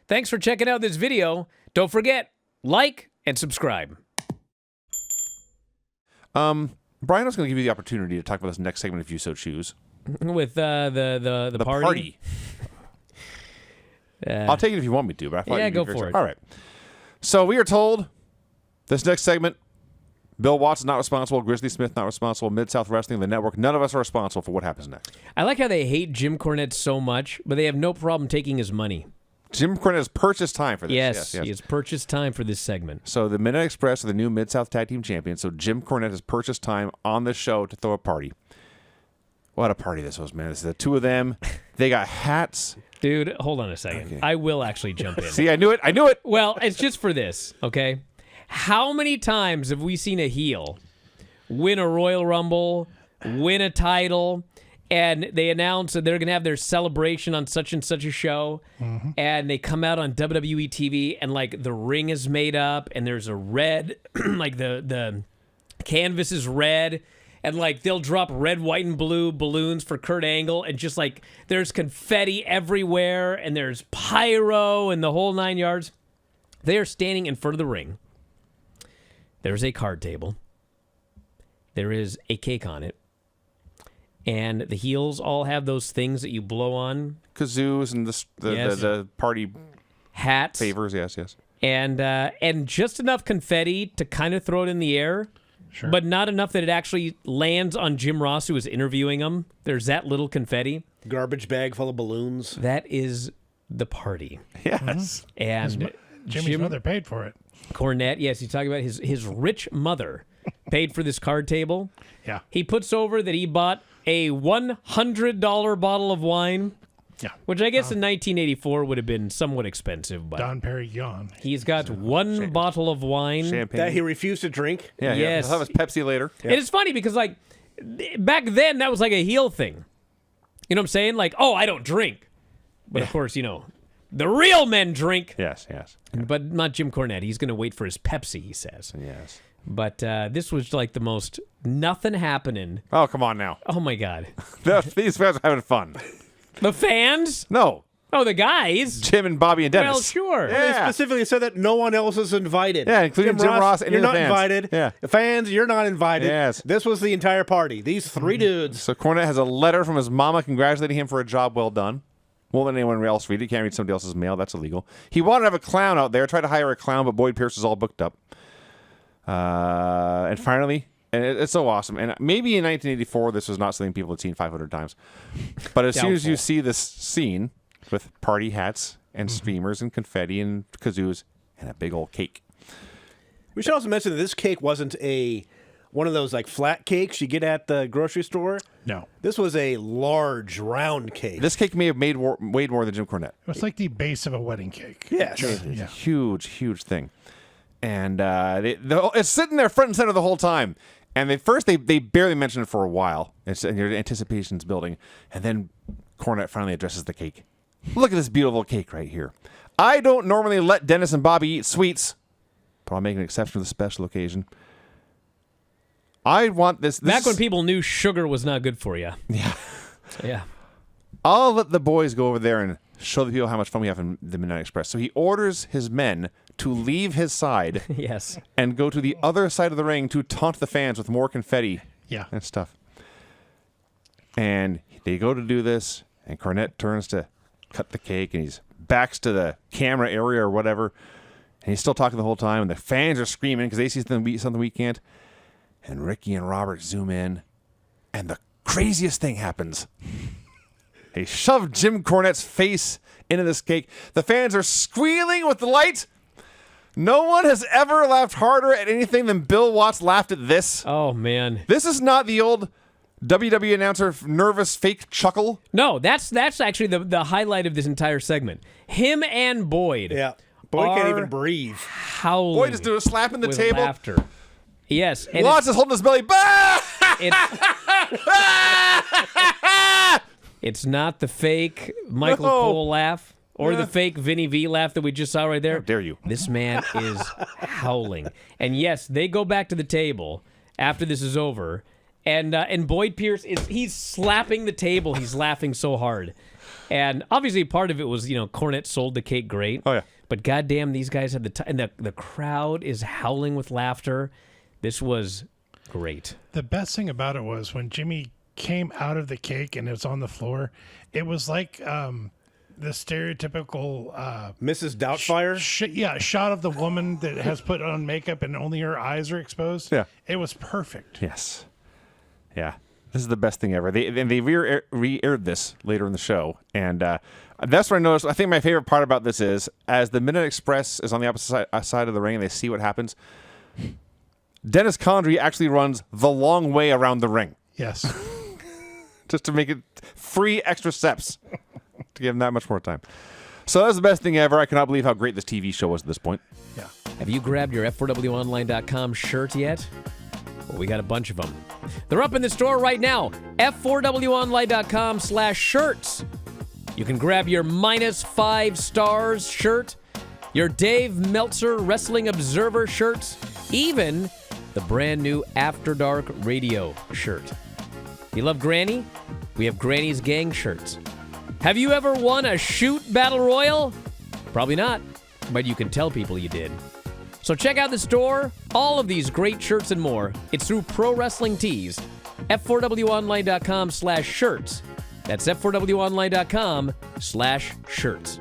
Thanks for checking out this video. Don't forget, like and subscribe. Brian, I was going to give you the opportunity to talk about this next segment if you so choose. With the party. I'll take it if you want me to, but I thought yeah, you'd go be for it. All right. So we are told this next segment, Bill Watts is not responsible, Grizzly Smith not responsible, Mid-South Wrestling, the network, none of us are responsible for what happens next. I like how they hate Jim Cornette so much, but they have no problem taking his money. Jim Cornette has purchased time for this. Yes, he has purchased time for this segment. So the Midnight Express are the new Mid-South Tag Team Champions, so Jim Cornette has purchased time on this show to throw a party. What a party this was, man. This is the two of them. They got hats. Dude, hold on a second. Okay. I will actually jump in. See, I knew it. I knew it. Well, it's just for this, okay? How many times have we seen a heel win a Royal Rumble, win a title, and they announce that they're going to have their celebration on such and such a show, and they come out on WWE TV, and, like, the ring is made up, and there's a red, like, the canvas is red, and, like, they'll drop red, white, and blue balloons for Kurt Angle, and just, like, there's confetti everywhere, and there's pyro and the whole 9 yards. They are standing in front of the ring. There's a card table. There is a cake on it. And the heels all have those things that you blow on. Kazoos and the party hats. Favors, yes. And just enough confetti to kind of throw it in the air. Sure. But not enough that it actually lands on Jim Ross, who is interviewing him. There's that little confetti. Garbage bag full of balloons. That is the party. Yes. And Jimmy's mother paid for it. Cornette, yes, he's talking about his rich mother paid for this card table. Yeah. He puts over that he bought a $100 bottle of wine. Yeah. Which I guess in 1984 would have been somewhat expensive. But Don Perignon. He's got one bottle of wine. Champagne. That he refused to drink? Yeah, yes. I'll have his Pepsi later. Yeah. It is funny because, like, back then that was like a heel thing. You know what I'm saying? Like, oh, I don't drink. But of course, you know, the real men drink. Yes. But not Jim Cornette. He's going to wait for his Pepsi, he says. Yes. But this was like the most nothing happening. Oh, come on now. Oh, my God. These fans are having fun. The fans? No. Oh, the guys? Jim and Bobby and Dennis. Well, sure. They specifically said that no one else is invited. Yeah, including Jim Ross and you're the not fans. invited. Yeah. The fans, you're not invited. Yes. This was the entire party. These three dudes. So Cornette has a letter from his mama congratulating him for a job well done. Won't let anyone else read it. Can't read somebody else's mail. That's illegal. He wanted to have a clown out there. Tried to hire a clown, but Boyd Pierce is all booked up. And finally, and it's so awesome. And maybe in 1984, this was not something people had seen 500 times. But as soon as you see this scene with party hats and streamers and confetti and kazoos and a big old cake. We should also mention that this cake wasn't one of those like flat cakes you get at the grocery store. No. This was a large round cake. This cake may have weighed more than Jim Cornette. It was like the base of a wedding cake. Yes. It's a huge thing. And it's sitting there front and center the whole time. And they barely mention it for a while. And your anticipation's building. And then Cornette finally addresses the cake. Look at this beautiful cake right here. I don't normally let Dennis and Bobby eat sweets, but I'll make an exception for the special occasion. I want this. Back when people knew sugar was not good for you. Yeah. Yeah. I'll let the boys go over there and show the people how much fun we have in the Midnight Express. So he orders his men to leave his side Yes. and go to the other side of the ring to taunt the fans with more confetti and stuff. And they go to do this, and Cornette turns to cut the cake, and he's backs to the camera area or whatever, and he's still talking the whole time, and the fans are screaming because they see something we can't. And Ricky and Robert zoom in, and the craziest thing happens. They shove Jim Cornette's face into this cake. The fans are squealing with delight. No one has ever laughed harder at anything than Bill Watts laughed at this. Oh, man. This is not the old WWE announcer nervous fake chuckle. No, that's actually the highlight of this entire segment. Him and Boyd. Yeah. Boyd can't even breathe. Howling. Boyd is doing a slap in the with table. Laughter. Yes. And Watts is holding his belly. Bah! It's not the fake Michael Cole laugh or the fake Vinny V laugh that we just saw right there. How dare you? This man is howling. And yes, they go back to the table after this is over. And Boyd Pierce he's slapping the table. He's laughing so hard. And obviously part of it was, Cornette sold the cake great. Oh, yeah. But goddamn, these guys had the time. And the crowd is howling with laughter. This was great. The best thing about it was when Jimmy came out of the cake and it was on the floor, it was like the stereotypical Mrs. Doubtfire? shot of the woman that has put on makeup and only her eyes are exposed. Yeah. It was perfect. Yes. Yeah. This is the best thing ever. They re-aired this later in the show, and that's what I noticed. I think my favorite part about this is, as the Midnight Express is on the opposite side of the ring and they see what happens, Dennis Condrey actually runs the long way around the ring Yes. just to make it free extra steps to give him that much more time. So that's the best thing ever. I cannot believe how great this TV show was at this point. Yeah. Have you grabbed your F4WOnline.com shirt yet? Well, we got a bunch of them. They're up in the store right now. F4WOnline.com/shirts. You can grab your -5 stars shirt, your Dave Meltzer Wrestling Observer shirts, even the brand new After Dark Radio shirt. You love Granny? We have Granny's Gang shirts. Have you ever won a shoot battle royal? Probably not, but you can tell people you did. So check out the store. All of these great shirts and more. It's through Pro Wrestling Tees. F4WOnline.com/shirts. That's F4WOnline.com/shirts.